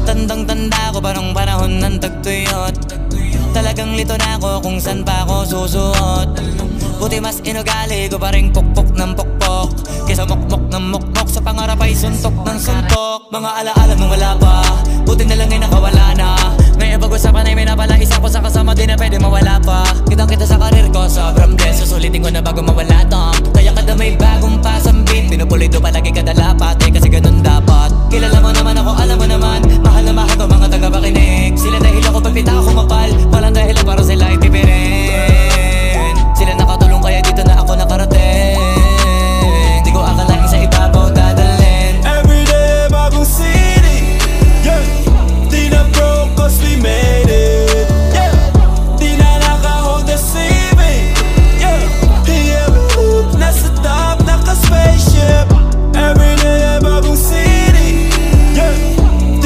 Tandang-tanda ko parang panahon ng tagtuyot. Talagang lito na ako kung saan pa ako susuot. Buti mas inugali ko pa rin pukpok ng pukpok kesa mokmok ng mokmok, sa pangarap ay suntok ng suntok. Mga alaala nung wala pa, buti na lang ay nakawala na. Ngayon pag-usapan ay may napala isa ko sa kasama, di na pwede mawala pa. Kitang kita sa karir ko, sobrang blessed. Susulitin ko na bago mawala tong. Kaya kada may bagong pasang beat, pinupulido palagi kada lapat, kasi ganun dapat. Kilala mo naman ako, alam mo naman